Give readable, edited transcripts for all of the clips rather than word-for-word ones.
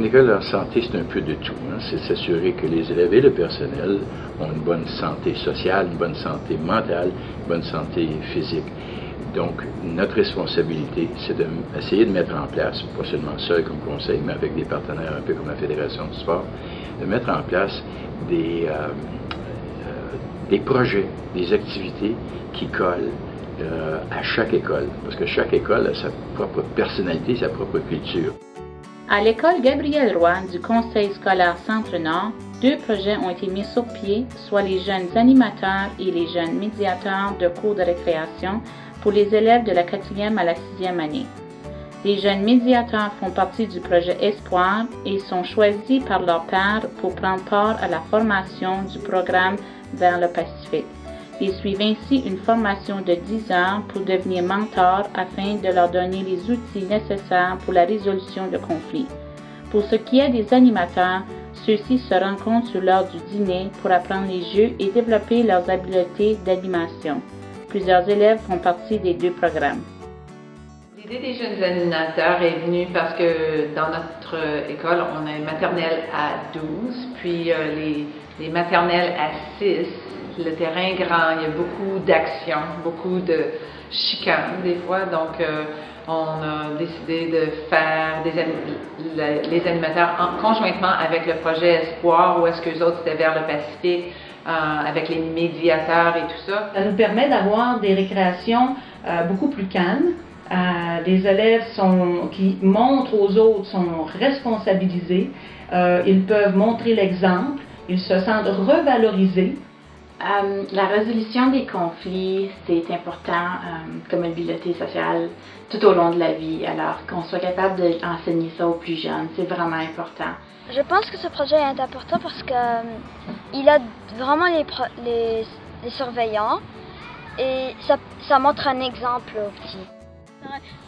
une école en santé, c'est un peu de tout. Hein. C'est s'assurer que les élèves et le personnel ont une bonne santé sociale, une bonne santé mentale, une bonne santé physique. Donc, notre responsabilité, c'est d'essayer de mettre en place, pas seulement seul comme conseil, mais avec des partenaires un peu comme la Fédération du sport, de mettre en place des projets, des activités qui collent à chaque école, parce que chaque école a sa propre personnalité, sa propre culture. À l'école Gabriel Roy du Conseil scolaire Centre-Nord, 2 projets ont été mis sur pied, soit les jeunes animateurs et les jeunes médiateurs de cours de récréation pour les élèves de la 4e à la 6e année. Les jeunes médiateurs font partie du projet Espoir et sont choisis par leurs pairs pour prendre part à la formation du programme Vers le Pacifique. Ils suivent ainsi une formation de 10 heures pour devenir mentors afin de leur donner les outils nécessaires pour la résolution de conflits. Pour ce qui est des animateurs, ceux-ci se rencontrent sur l'heure du dîner pour apprendre les jeux et développer leurs habiletés d'animation. Plusieurs élèves font partie des 2 programmes. L'idée des jeunes animateurs est venue parce que dans notre école, on a une maternelle à 12, puis les maternelles à 6. Le terrain est grand, il y a beaucoup d'actions, beaucoup de chicanes des fois, donc on a décidé de faire les animateurs conjointement avec le projet Espoir, où est-ce qu'eux autres c'était vers le Pacifique, avec les médiateurs et tout ça. Ça nous permet d'avoir des récréations beaucoup plus calmes. Les élèves qui montrent aux autres sont responsabilisés, ils peuvent montrer l'exemple, ils se sentent revalorisés. La résolution des conflits, c'est important comme habileté sociale tout au long de la vie. Alors qu'on soit capable d'enseigner ça aux plus jeunes, c'est vraiment important. Je pense que ce projet est important parce que il a vraiment les surveillants et ça montre un exemple aux petits.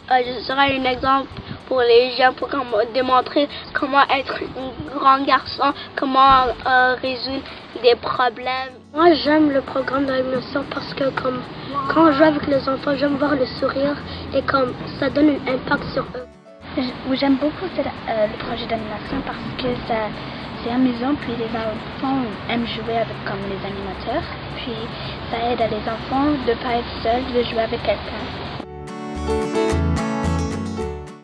Je serai un exemple pour les gens pour démontrer comment être un grand garçon, comment résoudre des problèmes. Moi, j'aime le programme d'animation parce que quand je joue avec les enfants, j'aime voir le sourire et ça donne un impact sur eux. J'aime beaucoup le projet d'animation parce que c'est amusant, puis les enfants aiment jouer avec comme les animateurs, puis ça aide les enfants de ne pas être seuls, de jouer avec quelqu'un.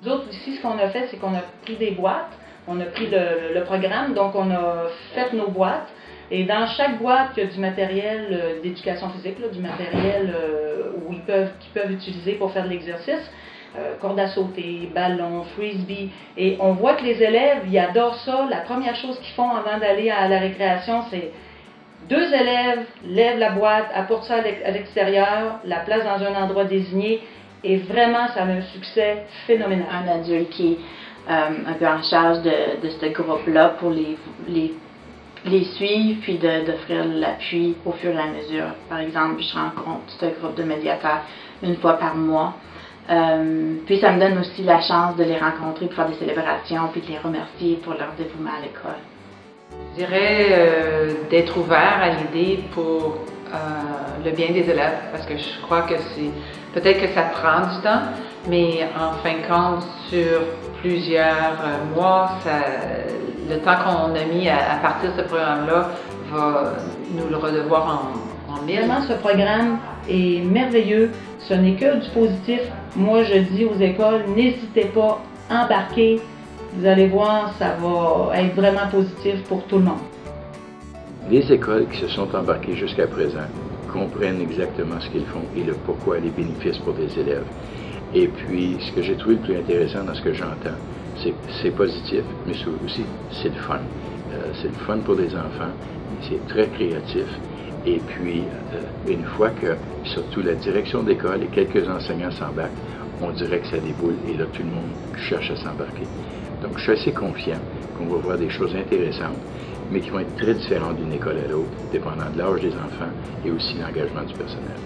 Nous autres ici, ce qu'on a fait, c'est qu'on a pris des boîtes, on a pris le programme, donc on a fait nos boîtes. Et dans chaque boîte, il y a du matériel d'éducation physique, du matériel qu'ils peuvent utiliser pour faire de l'exercice. Corde à sauter, ballon, frisbee. Et on voit que les élèves, ils adorent ça. La première chose qu'ils font avant d'aller à la récréation, c'est 2 élèves lèvent la boîte, apportent ça à l'extérieur, la placent dans un endroit désigné. Et vraiment, ça a un succès phénoménal. Un adulte qui est un peu en charge de ce groupe-là pour les suivre puis d'offrir l'appui au fur et à mesure. Par exemple, je rencontre ce groupe de médiateurs 1 fois par mois. Puis ça me donne aussi la chance de les rencontrer pour faire des célébrations puis de les remercier pour leur dévouement à l'école. Je dirais d'être ouvert à l'idée pour le bien des élèves, parce que je crois que peut-être que ça prend du temps, mais en fin de compte, sur plusieurs mois, le temps qu'on a mis à partir de ce programme-là va nous le redevoir en mille. Vraiment, ce programme est merveilleux. Ce n'est que du positif. Moi, je dis aux écoles, n'hésitez pas à embarquer. Vous allez voir, ça va être vraiment positif pour tout le monde. Les écoles qui se sont embarquées jusqu'à présent comprennent exactement ce qu'ils font et le pourquoi, les bénéfices pour les élèves. Et puis, ce que j'ai trouvé le plus intéressant dans ce que j'entends, c'est que c'est positif, mais aussi c'est le fun. C'est le fun pour les enfants, c'est très créatif. Et puis, une fois que, surtout la direction d'école et quelques enseignants s'embarquent, on dirait que ça déboule et là, tout le monde cherche à s'embarquer. Donc, je suis assez confiant qu'on va voir des choses intéressantes, mais qui vont être très différentes d'une école à l'autre, dépendant de l'âge des enfants et aussi l'engagement du personnel.